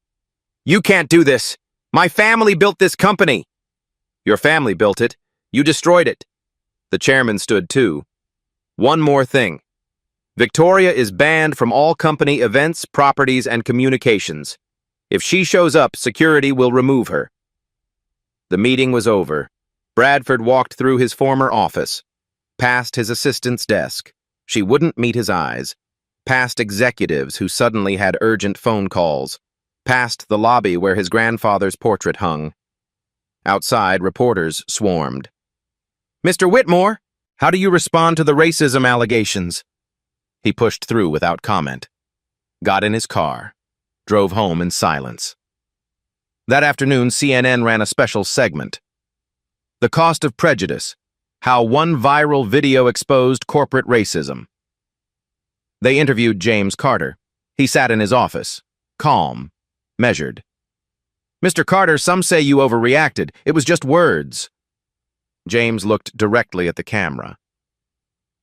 You can't do this. My family built this company. Your family built it. You destroyed it. The chairman stood too. One more thing. Victoria is banned from all company events, properties, and communications. If she shows up, security will remove her. The meeting was over. Bradford walked through his former office, past his assistant's desk. She wouldn't meet his eyes. Past executives who suddenly had urgent phone calls. Past the lobby where his grandfather's portrait hung. Outside, reporters swarmed. Mr. Whitmore, how do you respond to the racism allegations? He pushed through without comment. Got in his car. Drove home in silence. That afternoon, CNN ran a special segment. The Cost of Prejudice. How one viral video exposed corporate racism. They interviewed James Carter. He sat in his office. Calm. Measured. Mr. Carter, some say you overreacted. It was just words. James looked directly at the camera.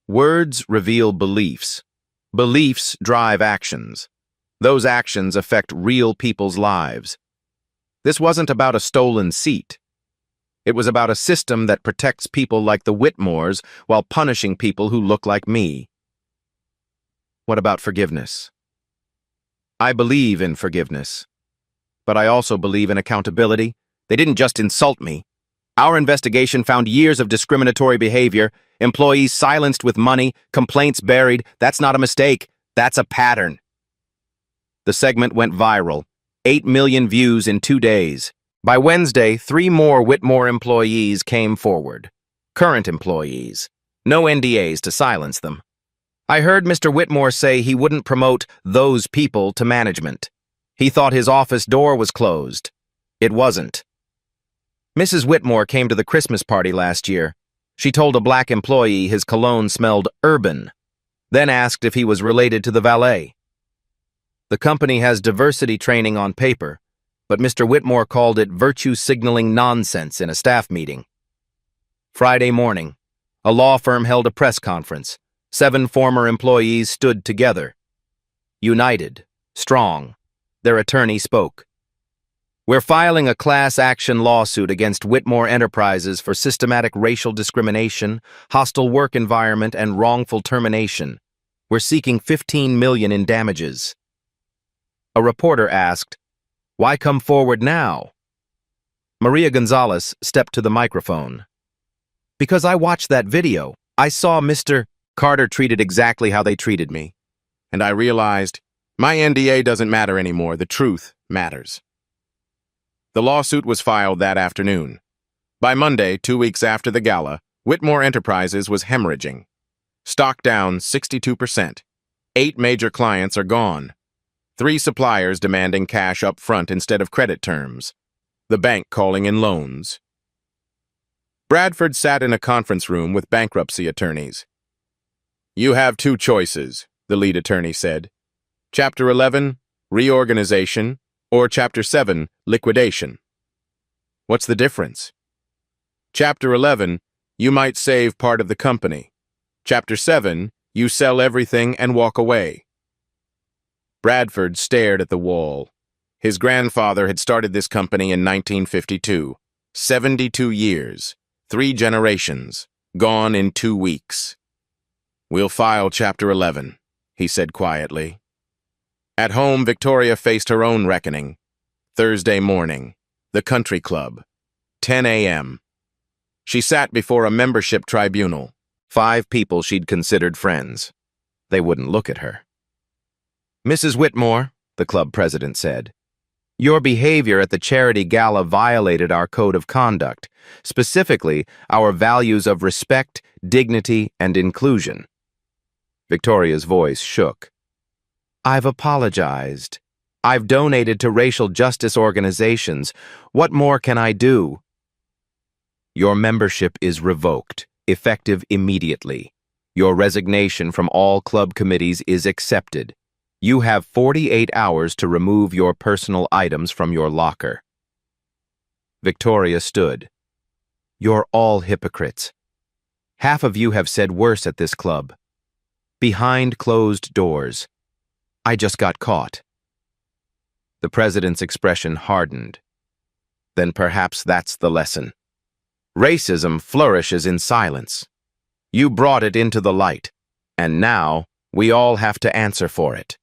Words reveal beliefs. Beliefs drive actions. Those actions affect real people's lives. This wasn't about a stolen seat. It was about a system that protects people like the Whitmores while punishing people who look like me. What about forgiveness? I believe in forgiveness. But I also believe in accountability. They didn't just insult me. Our investigation found years of discriminatory behavior, employees silenced with money, complaints buried. That's not a mistake. That's a pattern. The segment went viral. 8 million views in 2 days. By Wednesday, 3 more Whitmore employees came forward. Current employees. No NDAs to silence them. I heard Mr. Whitmore say he wouldn't promote those people to management. He thought his office door was closed. It wasn't. Mrs. Whitmore came to the Christmas party last year. She told a black employee his cologne smelled urban, then asked if he was related to the valet. The company has diversity training on paper, but Mr. Whitmore called it virtue-signaling nonsense in a staff meeting. Friday morning, a law firm held a press conference. 7 former employees stood together. United, strong. Their attorney spoke. We're filing a class action lawsuit against Whitmore Enterprises for systematic racial discrimination, hostile work environment, and wrongful termination. We're seeking $15 million in damages. A reporter asked, "Why come forward now?" Maria Gonzalez stepped to the microphone. "Because I watched that video. I saw Mr. Carter treated exactly how they treated me. And I realized, my NDA doesn't matter anymore. The truth matters." The lawsuit was filed that afternoon. By Monday, 2 weeks after the gala, Whitmore Enterprises was hemorrhaging. Stock down 62%. 8 major clients are gone. 3 suppliers demanding cash up front instead of credit terms. The bank calling in loans. Bradford sat in a conference room with bankruptcy attorneys. You have two choices, the lead attorney said. Chapter 11, reorganization, or Chapter 7, liquidation. What's the difference? Chapter 11, you might save part of the company. Chapter 7, you sell everything and walk away. Bradford stared at the wall. His grandfather had started this company in 1952. 72 years, 3 generations, gone in 2 weeks. We'll file Chapter 11, he said quietly. At home, Victoria faced her own reckoning. Thursday morning, the country club, 10 a.m. She sat before a membership tribunal. 5 people she'd considered friends. They wouldn't look at her. Mrs. Whitmore, the club president said, your behavior at the charity gala violated our code of conduct, specifically our values of respect, dignity, and inclusion. Victoria's voice shook. I've apologized. I've donated to racial justice organizations. What more can I do? Your membership is revoked, effective immediately. Your resignation from all club committees is accepted. You have 48 hours to remove your personal items from your locker. Victoria stood. You're all hypocrites. Half of you have said worse at this club. Behind closed doors. I just got caught. The president's expression hardened. Then perhaps that's the lesson. Racism flourishes in silence. You brought it into the light, and now we all have to answer for it.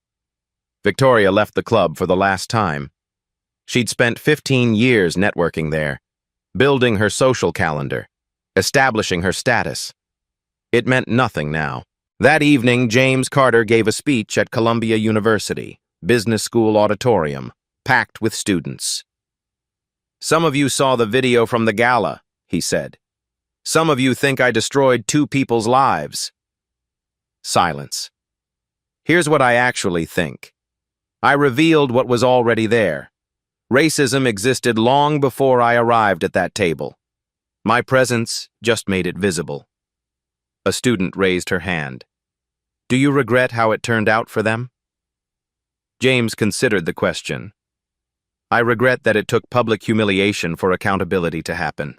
Victoria left the club for the last time. She'd spent 15 years networking there, building her social calendar, establishing her status. It meant nothing now. That evening, James Carter gave a speech at Columbia University, Business School auditorium, packed with students. Some of you saw the video from the gala, he said. Some of you think I destroyed 2 people's lives. Silence. Here's what I actually think. I revealed what was already there. Racism existed long before I arrived at that table. My presence just made it visible. A student raised her hand. Do you regret how it turned out for them? James considered the question. I regret that it took public humiliation for accountability to happen.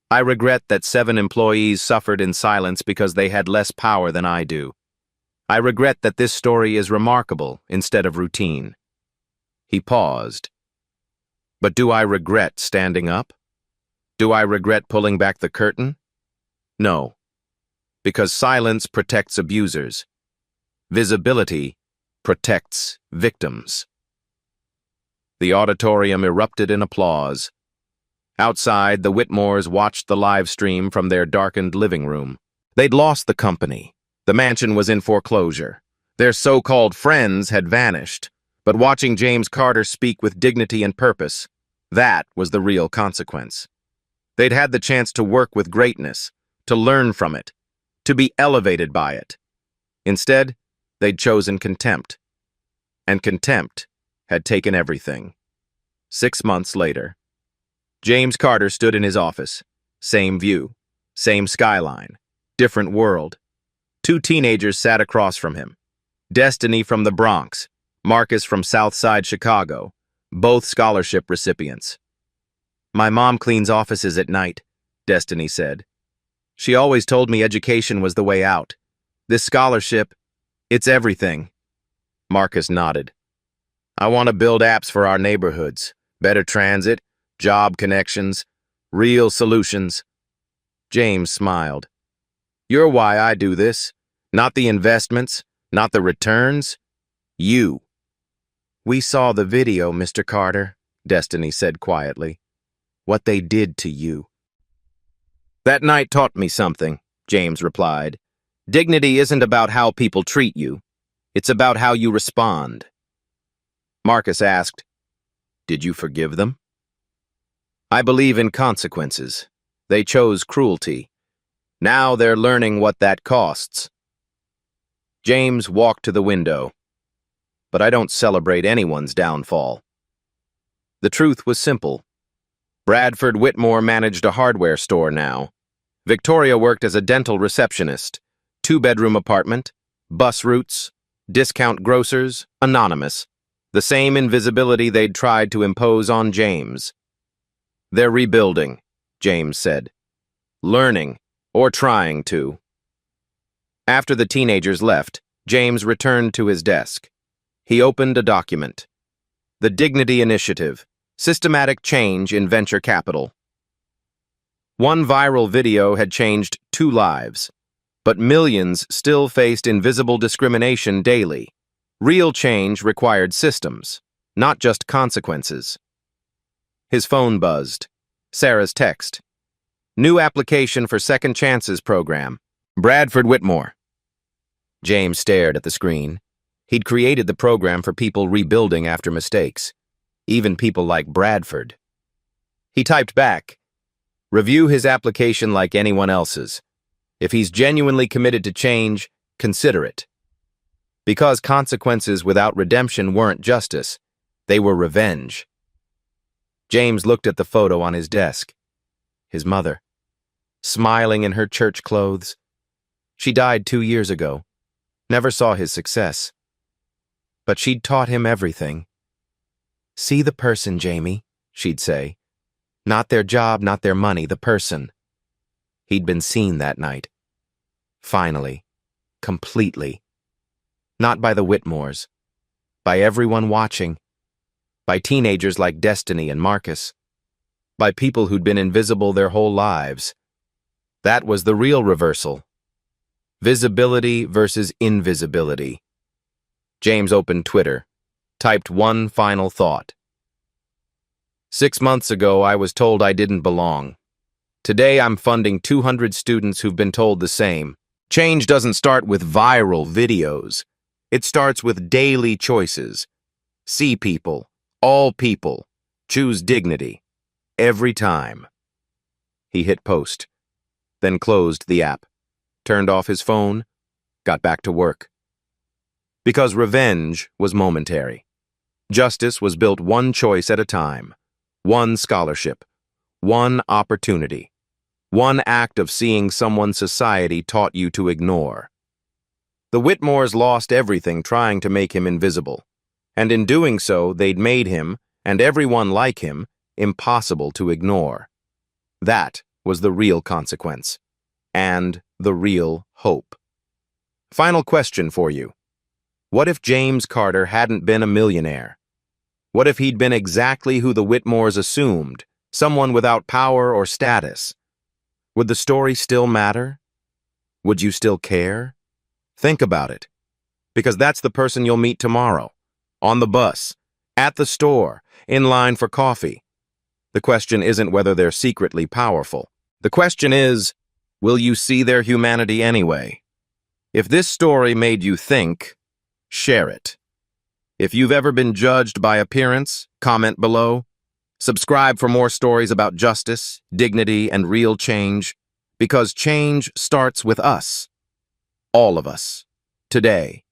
I regret that 7 employees suffered in silence because they had less power than I do. I regret that this story is remarkable instead of routine. He paused. But do I regret standing up? Do I regret pulling back the curtain? No, because silence protects abusers. Visibility protects victims. The auditorium erupted in applause. Outside, the Whitmores watched the live stream from their darkened living room. They'd lost the company. The mansion was in foreclosure. Their so-called friends had vanished. But watching James Carter speak with dignity and purpose, that was the real consequence. They'd had the chance to work with greatness, to learn from it, to be elevated by it. Instead, they'd chosen contempt. And contempt had taken everything. 6 months later, James Carter stood in his office. Same view, same skyline, different world. 2 teenagers sat across from him. Destiny from the Bronx, Marcus from Southside Chicago, both scholarship recipients. My mom cleans offices at night, Destiny said. She always told me education was the way out. This scholarship, it's everything. Marcus nodded. I want to build apps for our neighborhoods, better transit, job connections, real solutions. James smiled. You're why I do this. Not the investments, not the returns. You. We saw the video, Mr. Carter, Destiny said quietly. What they did to you. That night taught me something, James replied. Dignity isn't about how people treat you. It's about how you respond. Marcus asked, Did you forgive them? I believe in consequences. They chose cruelty. Now they're learning what that costs. James walked to the window. But I don't celebrate anyone's downfall. The truth was simple. Bradford Whitmore managed a hardware store now. Victoria worked as a dental receptionist. 2-bedroom apartment, bus routes, discount grocers, anonymous. The same invisibility they'd tried to impose on James. They're rebuilding, James said. Learning, or trying to. After the teenagers left, James returned to his desk. He opened a document. The Dignity Initiative, Systematic Change in Venture Capital. One viral video had changed 2 lives, but millions still faced invisible discrimination daily. Real change required systems, not just consequences. His phone buzzed. Sarah's text. New application for Second Chances program. Bradford Whitmore. James stared at the screen. He'd created the program for people rebuilding after mistakes, even people like Bradford. He typed back, review his application like anyone else's. If he's genuinely committed to change, consider it. Because consequences without redemption weren't justice, they were revenge. James looked at the photo on his desk. His mother, smiling in her church clothes. She died 2 years ago. Never saw his success. But she'd taught him everything. See the person, Jamie, she'd say. Not their job, not their money, the person. He'd been seen that night. Finally. Completely. Not by the Whitmores. By everyone watching. By teenagers like Destiny and Marcus. By people who'd been invisible their whole lives. That was the real reversal. Visibility versus invisibility. James opened Twitter, typed one final thought. 6 months ago, I was told I didn't belong. Today, I'm funding 200 students who've been told the same. Change doesn't start with viral videos. It starts with daily choices. See people, all people. Choose dignity. Every time. He hit post, then closed the app, turned off his phone, got back to work. Because revenge was momentary. Justice was built one choice at a time, one scholarship, one opportunity, one act of seeing someone society taught you to ignore. The Whitmores lost everything trying to make him invisible, and in doing so, they'd made him, and everyone like him, impossible to ignore. That was the real consequence, and the real hope. Final question for you. What if James Carter hadn't been a millionaire? What if he'd been exactly who the Whitmores assumed, someone without power or status? Would the story still matter? Would you still care? Think about it, because that's the person you'll meet tomorrow, on the bus, at the store, in line for coffee. The question isn't whether they're secretly powerful. The question is, will you see their humanity anyway? If this story made you think, share it. If you've ever been judged by appearance, comment below. Subscribe for more stories about justice, dignity, and real change, because change starts with us. All of us. Today.